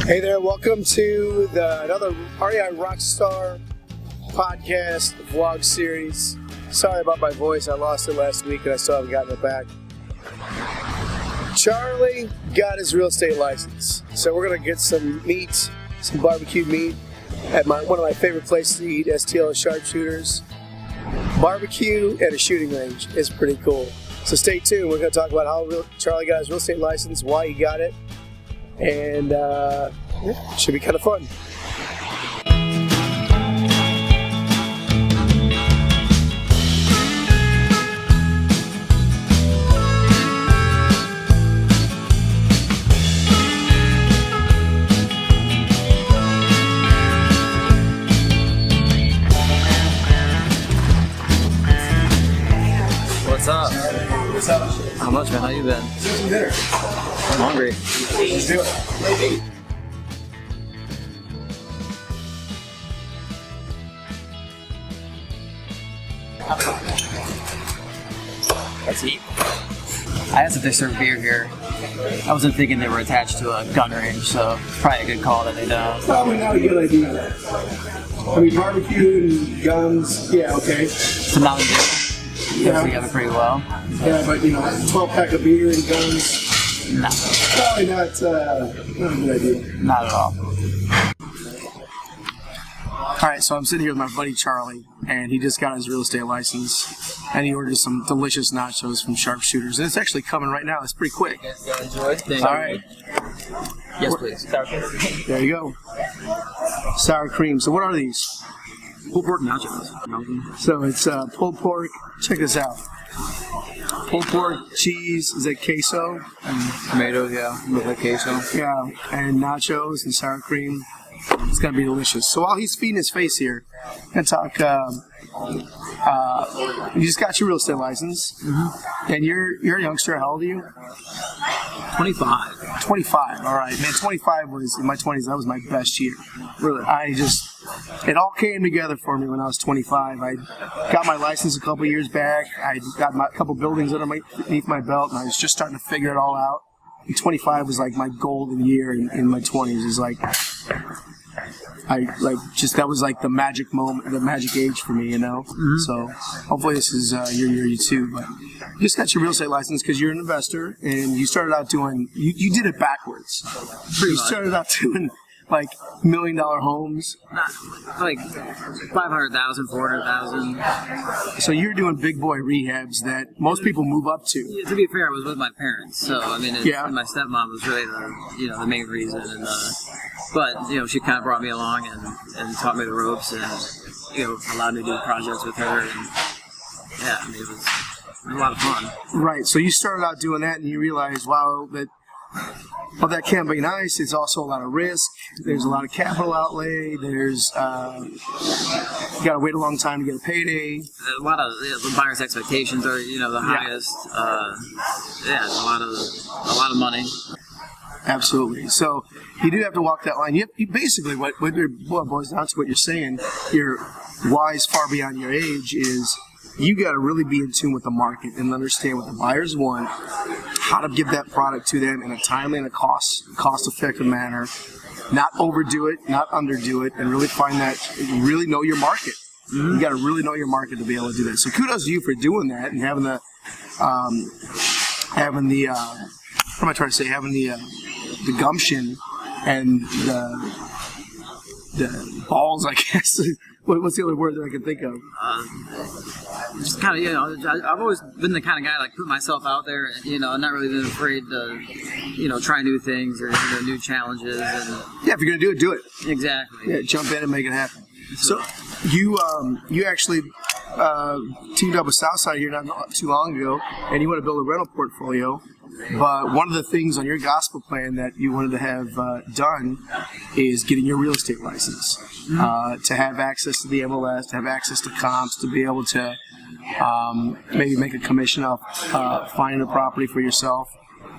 Hey there, welcome to another REI RockStar podcast vlog series. Sorry about my voice, I lost it last week and I still haven't gotten it back. Charlie got his real estate license, so we're going to get some meat, some barbecue meat at one of my favorite places to eat, STL Sharpshooters. Barbecue at a shooting range is pretty cool. So stay tuned, we're going to talk about how Charlie got his real estate license, why he got it, and it should be kind of fun. What's up? What's up? How much, man? How you been? Let's do some dinner. I'm hungry. Let's do it. Let's eat. I asked if they serve beer here. I wasn't thinking they were attached to a gun range, so it's probably a good call that they don't. Probably not a good idea. I mean, barbecue and guns, yeah, okay. It's a mountain dew. Goes together pretty well. Yeah, but 12-pack of beer and guns, No, probably not a good idea. not at all. All right, so I'm sitting here with my buddy Charlie, and he just got his real estate license, and he ordered some delicious nachos from Sharpshooters, and it's actually coming right now. It's pretty quick. Enjoy. All right. Yes, please. There you go. Sour cream. So what are these? Pulled pork nachos. So it's pulled pork. Check this out. Pulled pork, cheese, is that queso? And tomatoes, yeah, with the queso. Yeah, and nachos and sour cream. It's gonna be delicious. So while he's feeding his face here, I'm gonna talk. You just got your real estate license, and you're a youngster. How old are you? 25. 25. All right, man. 25 was in my 20s. That was my best year. Really? It all came together for me when I was 25. I got my license a couple years back. I got a couple buildings underneath my belt, and I was just starting to figure it all out. And 25 was like my golden year in my 20s. Is like. That was like the magic moment, the magic age for me, So hopefully this is your year too. But you just got your real estate license because you're an investor, and you started out doing. You did it backwards. You started out doing like $1 million homes. Like 500,000, 400,000. So you're doing big boy rehabs that most people move up to. Yeah, to be fair, I was with my parents, so I mean, my stepmom was really the main reason, and but she kind of brought me along and taught me the ropes, and allowed me to do projects with her, and yeah, I mean, it was a lot of fun. Right. So you started out doing that, and you realized, wow, that can be nice. It's also a lot of risk. There's a lot of capital outlay. There's you got to wait a long time to get a payday. A lot of the buyer's expectations are the highest. A lot of money. Absolutely. So you do have to walk that line. You basically what boils down to what you're saying. You're wise far beyond your age is. You got to really be in tune with the market and understand what the buyers want, how to give that product to them in a timely and a cost-effective manner, not overdo it, not underdo it, and really find that, really know your market. You got to really know your market to be able to do that. So kudos to you for doing that and having the gumption and the balls, I guess. What's the other word that I can think of? Just kind of, I've always been the kind of guy put myself out there, and I'm not really been afraid to, try new things or new challenges. And yeah, if you're gonna do it. Exactly. Yeah, jump in and make it happen. So you actually teamed up with Southside here not too long ago, and you want to build a rental portfolio. But one of the things on your gospel plan that you wanted to have done is getting your real estate license, to have access to the MLS, to have access to comps, to be able to maybe make a commission off finding a property for yourself.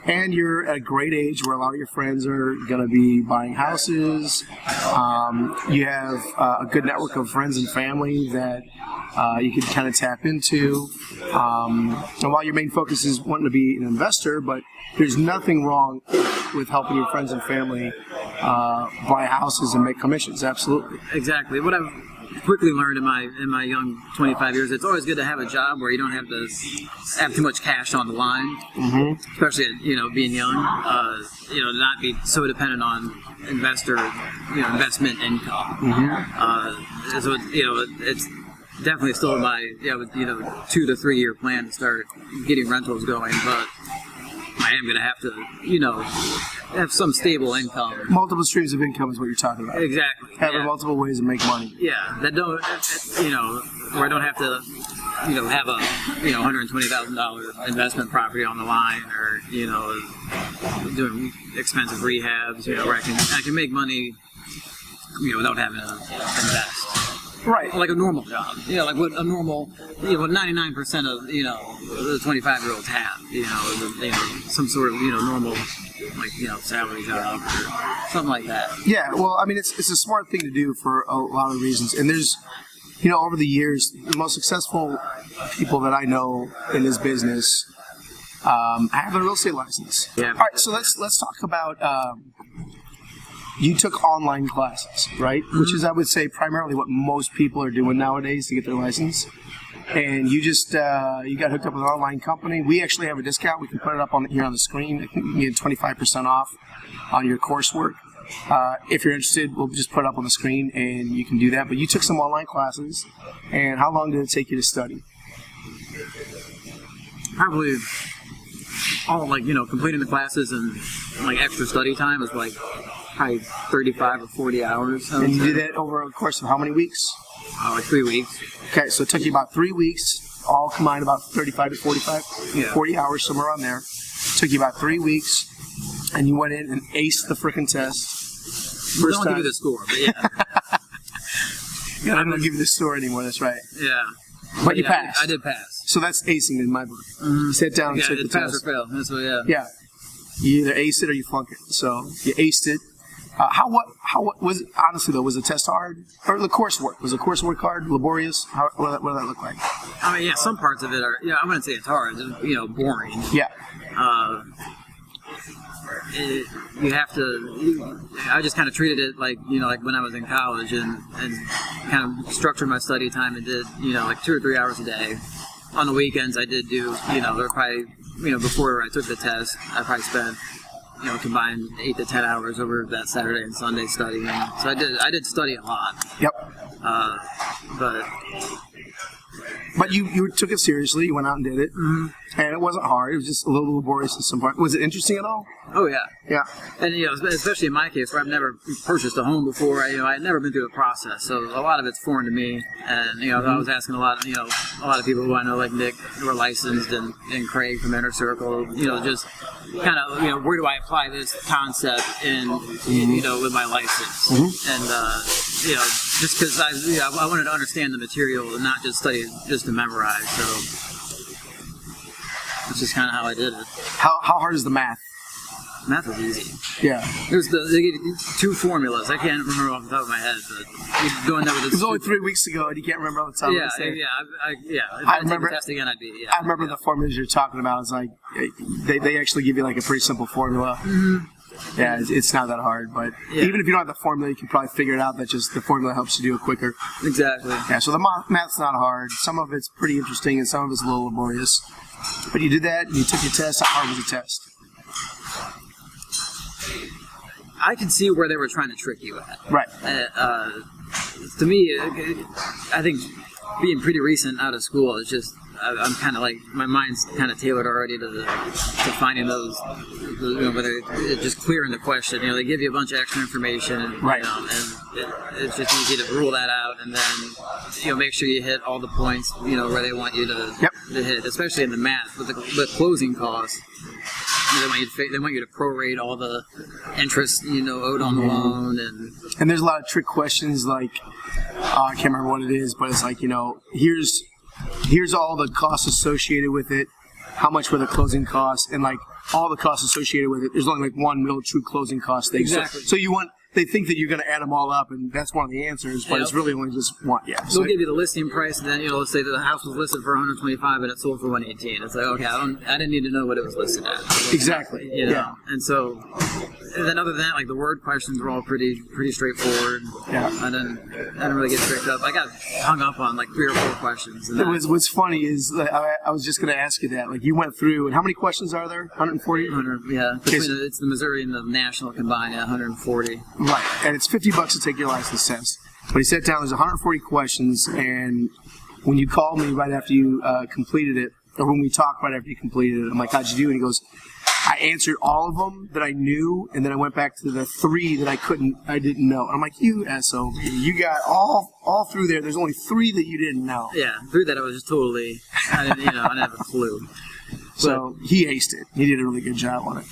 And you're at a great age where a lot of your friends are going to be buying houses. You have a good network of friends and family that you can kind of tap into. And while your main focus is wanting to be an investor, but there's nothing wrong with helping your friends and family buy houses and make commissions. Absolutely. Exactly. What I've quickly learned in my young 25 years, it's always good to have a job where you don't have to have too much cash on the line, especially being young. Not be so dependent on investment income. So it's definitely still my 2 to 3 year plan to start getting rentals going, but I am going to have to have some stable income. Multiple streams of income is what you're talking about. Exactly. Having multiple ways to make money. Yeah, that don't where I don't have to have a $120,000 investment property on the line, or doing expensive rehabs, where I can make money without having to invest. Right. Like a normal job. Like what a normal, what 99% of, the 25-year-olds have, some sort of, normal, salary job or something like that. Yeah, well, I mean, it's a smart thing to do for a lot of reasons. And there's, over the years, the most successful people that I know in this business have a real estate license. Yeah. All right, so let's talk about, you took online classes, right? Mm-hmm. Which is, I would say, primarily what most people are doing nowadays to get their license. And you just you got hooked up with an online company. We actually have a discount. We can put it up here on the screen. I think you can get 25% off on your coursework. If you're interested, we'll just put it up on the screen, and you can do that. But you took some online classes, and how long did it take you to study? Probably all completing the classes and extra study time was probably 35 or 40 hours. And you did that over a course of how many weeks? Like 3 weeks. Okay, so it took you about 3 weeks, all combined about 35 to 45, 40 hours, somewhere around there. It took you about 3 weeks, and you went in and aced the frickin' test. First time. Give you the score, but yeah. I don't give you the score anymore, that's right. Yeah. But you passed. I did pass. So that's acing in my book. Mm-hmm. You sat down and took the test. Pass or fail. That's what, Yeah. You either ace it or you flunk it. So you aced it. How was it, honestly though, was the test hard? Or the coursework? Was the coursework hard, laborious? What did that look like? I mean, some parts of it are, I wouldn't say it's hard, it's, boring. Yeah. You have to, I just kind of treated it like when I was in college and kind of structured my study time and did, 2 or 3 hours a day. On the weekends I did do, there were probably, before I took the test, I probably spent, combined 8 to 10 hours over that Saturday and Sunday studying. So I did study a lot. Yep. But you took it seriously. You went out and did it, and it wasn't hard. It was just a little laborious in some part. Was it interesting at all? Oh yeah. Yeah. And especially in my case, where I've never purchased a home before. I had never been through the process, so a lot of it's foreign to me. And I was asking a lot of people who I know, like Nick, who are licensed, and Craig from Inner Circle. Just kind of where do I apply this concept in with my license? And just because I wanted to understand the material and not just study just to memorize. So that's just kind of how I did it. How hard is the math? Math is easy. Yeah. They give you 2 formulas. I can't remember off the top of my head, but you're doing that with it was only 3 weeks ago, and you can't remember off the top of your head. If I remember the test again, I'd be. I remember the formulas you're talking about. It's like they actually give you like a pretty simple formula. Mm-hmm. Yeah, it's not that hard, but even if you don't have the formula, you can probably figure it out. That just the formula helps you do it quicker. Exactly. Yeah, so the math's not hard. Some of it's pretty interesting, and some of it's a little laborious. But you did that, and you took your test. How hard was the test? I can see where they were trying to trick you at. Right. To me, I think being pretty recent out of school is just. I'm kind of like, my mind's kind of tailored already to finding those, whether it's just clearing the question. They give you a bunch of extra information, right? And it's just easy to rule that out, and then make sure you hit all the points, where they want you to hit, especially in the math with the closing costs. They want you to prorate all the interest, owed on the loan, and there's a lot of trick questions like, I can't remember what it is, but it's like, here's all the costs associated with it. How much were the closing costs? And like, all the costs associated with it. There's only like one real true closing cost thing. Exactly. So they think that you're going to add them all up, and that's one of the answers, but it's really only just one. Yeah. They'll give you the listing price, and then let's say that the house was listed for 125 and it sold for 118. It's like, okay, I didn't need to know what it was listed at. Exactly. Yeah. And so, and then other than that, like the word questions were all pretty straightforward. Yeah. I didn't really get tricked up. I got hung up on like 3 or 4 questions. And what's funny is I was just going to ask you that. Like you went through, and how many questions are there? 140. 100. Yeah. It's the Missouri and the national combined, 140. Right, and it's $50 to take your license test. But he sat down, there's 140 questions, and when you called me right after you completed it, or when we talked right after you completed it, I'm like, how'd you do? And he goes, I answered all of them that I knew, and then I went back to the 3 that I didn't know. And I'm like, you SOB, you got all through there. There's only 3 that you didn't know. Yeah, 3 that I was just totally, I didn't have a clue. So he aced it. He did a really good job on it.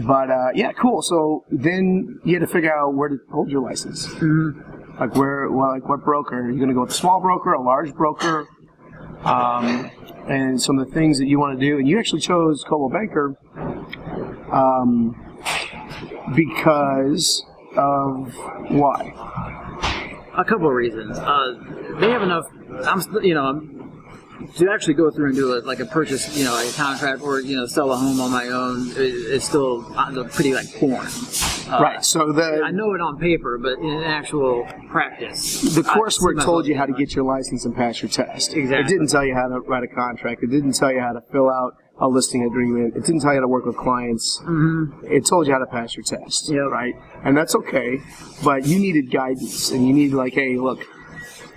But yeah, cool. So then you had to figure out where to hold your license. Mm-hmm. Like what broker? Are you going to go with a small broker, a large broker? And some of the things that you want to do. And you actually chose Coldwell Banker because of why? A couple of reasons. They have enough. To actually go through and do a purchase, a contract, or sell a home on my own is still pretty foreign. Right. So I know it on paper, but in actual practice, the coursework told you how to get your license and pass your test. Exactly. It didn't tell you how to write a contract. It didn't tell you how to fill out a listing agreement. It didn't tell you how to work with clients. Mm-hmm. It told you how to pass your test. Yep. Right. And that's okay, but you needed guidance, and you needed hey, look,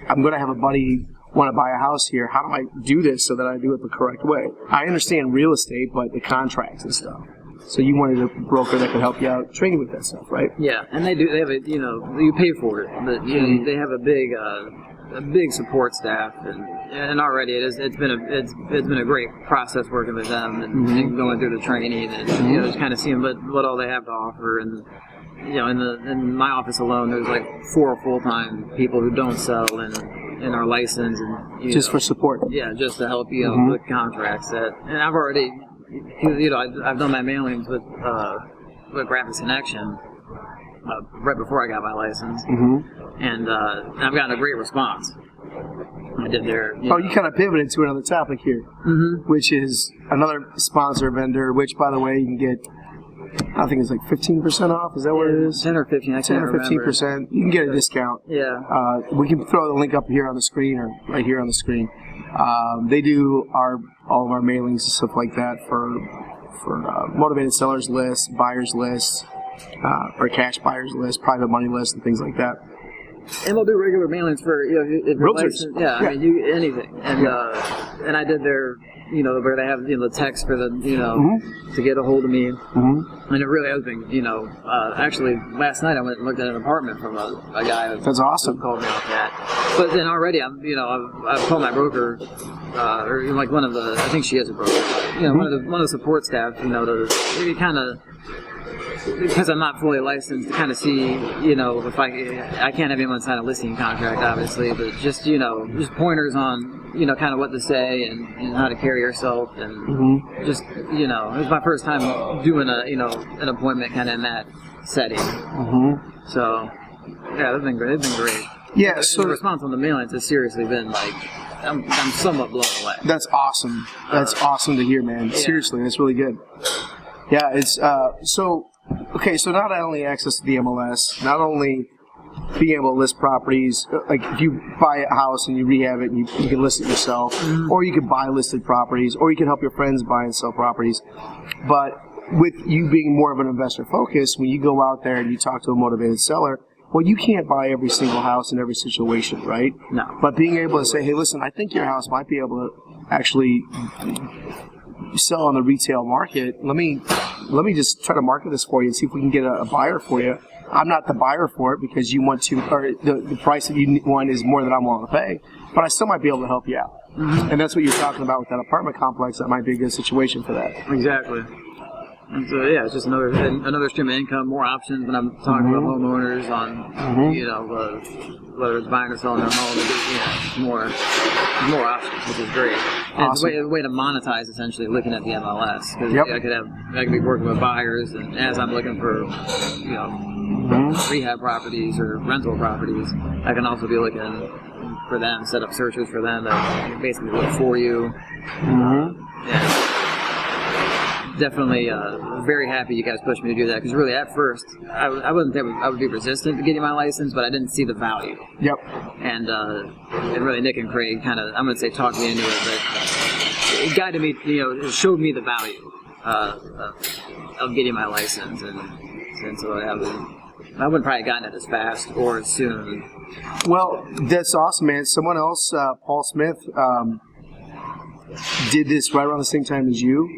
I'm going to have a buddy want to buy a house here. How do I do this so that I do it the correct way? I understand real estate, but the contracts and stuff. So you wanted a broker that could help you out training with that stuff, right? Yeah, and they do. They have you pay for it, but they have a big support staff, and already it's been a great process working with them and going through the training and just kind of seeing what all they have to offer. And in my office alone, there's 4 full-time people who don't sell and are licensed and just for support. Yeah, just to help with contracts. And I've already I've done my mailings with Graphics Connection right before I got my license, and I've gotten a great response. I did their. You kind of pivoted to another topic here, which is another sponsor vendor. Which, by the way, you can get. I think it's 15% off. Is that what it is? 10 or 15. 10 or 15%. You can get a discount. Yeah. We can throw the link up here on the screen or right here on the screen. They do all of our mailings and stuff like that for motivated sellers lists, buyers lists, or cash buyers lists, private money lists, and things like that. And they'll do regular mailings for if realtors. I mean anything. And and I did their where they have the text for the to get a hold of me. And it really has been actually last night I went and looked at an apartment from a guy that's awesome who called me off that. But then already I've called my broker or one of the I think she is a broker. One of the support staff to kind of. Because I'm not fully licensed, to kind of see, if I can't have anyone sign a listing contract, obviously, but just pointers on, kind of what to say and how to carry yourself, and just, it was my first time doing an appointment kind of in that setting. So, yeah, they've been great. Yeah, so the response on the mailings has seriously been I'm somewhat blown away. That's awesome. That's awesome to hear, man. Yeah. Seriously, that's really good. Yeah, it's okay, so not only access to the MLS, not only being able to list properties, if you buy a house and you rehab it and you can list it yourself, or you can buy listed properties, or you can help your friends buy and sell properties. But with you being more of an investor focus, when you go out there and you talk to a motivated seller, well, you can't buy every single house in every situation, right? No. But being able to say, hey, listen, I think your house might be able to actually sell on the retail market. Let me just try to market this for you and see if we can get a buyer for you. I'm not the buyer for it because you want to, or the price that you want is more than I'm willing to pay, but I still might be able to help you out. And that's what you're talking about with that apartment complex. That might be a good situation for that. Exactly. And so yeah, it's just another stream of income, more options when I'm talking about homeowners on you know whether it's buying or selling their home. More options, which is great. And Awesome. it's a way to monetize essentially looking at the MLS because I could be working with buyers, and as I'm looking for you know rehab properties or rental properties, I can also be looking for them, set up searches for them that basically look for you. Yeah. Definitely very happy you guys pushed me to do that because really at first I wasn't think I would be resistant to getting my license, but I didn't see the value. Yep. And really Nick and Craig kind of, I'm going to say talked me into it, but it guided me, you know, it showed me the value of getting my license, and so I wouldn't probably have gotten it as fast or as soon. Well, that's awesome, man. Someone else, Paul Smith, did this right around the same time as you.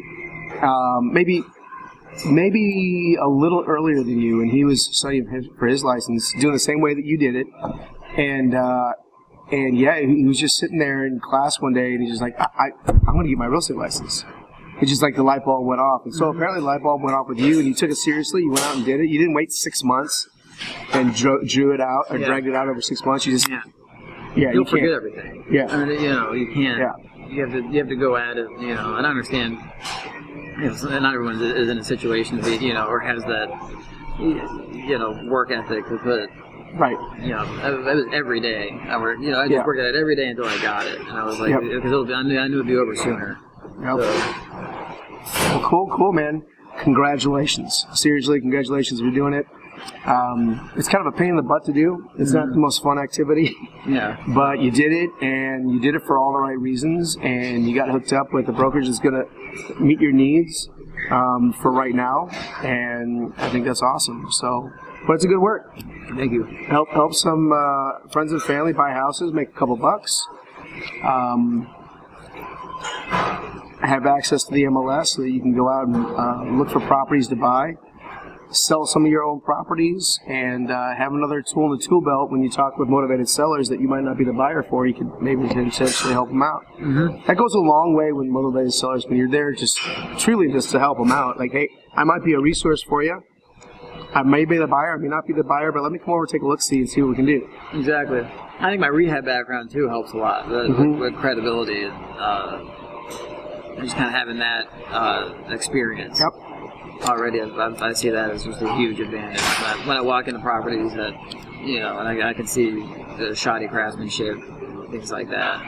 Maybe a little earlier than you, and he was studying for his license, doing the same way that you did it, and yeah, he was just sitting there in class one day, and he's just like, I'm going to get my real estate license. It's just like the light bulb went off, and so apparently the light bulb went off with you, and you took it seriously. You went out and did it. You didn't wait 6 months and drew it out or dragged it out over 6 months. You just You'll forget everything. Yeah, I mean, you know, you can't. Yeah. You have to go at it. You know, and I understand. You know, not everyone is in a situation to be, you know, or has that, you know, work ethic to put. Right. You know, it was every day. I worked at it every day until I got it, and I was like, because I knew it'd be over sooner. Yep. So. Well, cool, man. Congratulations. Seriously, congratulations for doing it. It's kind of a pain in the butt to do. It's not the most fun activity. Yeah. But you did it, and you did it for all the right reasons, and you got hooked up with a brokerage that's going to meet your needs for right now, and I think that's awesome. So, but it's a good work. Thank you. Help some friends and family buy houses, make a couple bucks. Have access to the MLS so that you can go out and look for properties to buy. Sell some of your own properties, and have another tool in the tool belt when you talk with motivated sellers that you might not be the buyer for. You could maybe potentially help them out. That goes a long way with motivated sellers when you're there just truly just to help them out. Like, hey, I might be a resource for you. I may be the buyer, I may not be the buyer, but let me come over and take a look-see and see what we can do. Exactly. I think my rehab background too helps a lot with credibility and just kind of having that experience. Yep. Already, I see that as just a huge advantage. When I walk into properties that, you know, and I can see the shoddy craftsmanship, things like that.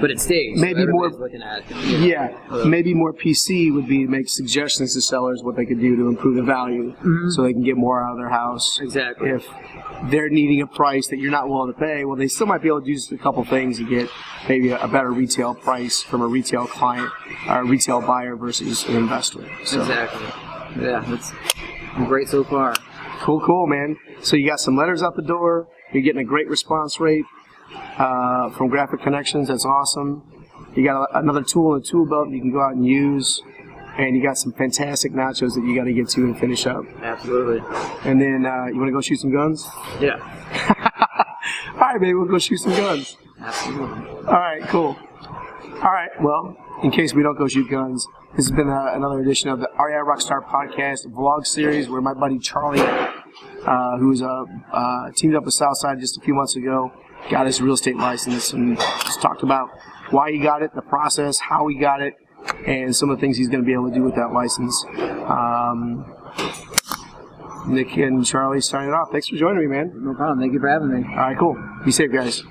But it stays. Maybe so more. Looking at it, you know, Maybe more PC would be to make suggestions to sellers what they could do to improve the value, so they can get more out of their house. Exactly. If they're needing a price that you're not willing to pay, well, they still might be able to do just a couple things to get maybe a better retail price from a retail client or a retail buyer versus an investor. So. Exactly. Yeah, it's great so far. Cool, man. So you got some letters out the door. You're getting a great response rate from Graphic Connections. That's awesome. You got another tool in the tool belt that you can go out and use. And you got some fantastic nachos that you got to get to and finish up. Absolutely. And then you want to go shoot some guns? Yeah. All right, baby, we'll go shoot some guns. Absolutely. All right, cool. All right, well, in case we don't go shoot guns, this has been another edition of the REI RockStar podcast vlog series where my buddy Charlie, who's teamed up with Southside just a few months ago, got his real estate license and just talked about why he got it, the process, how he got it, and some of the things he's going to be able to do with that license. Nick and Charlie signing off. Thanks for joining me, man. No problem. Thank you for having me. All right, cool. Be safe, guys.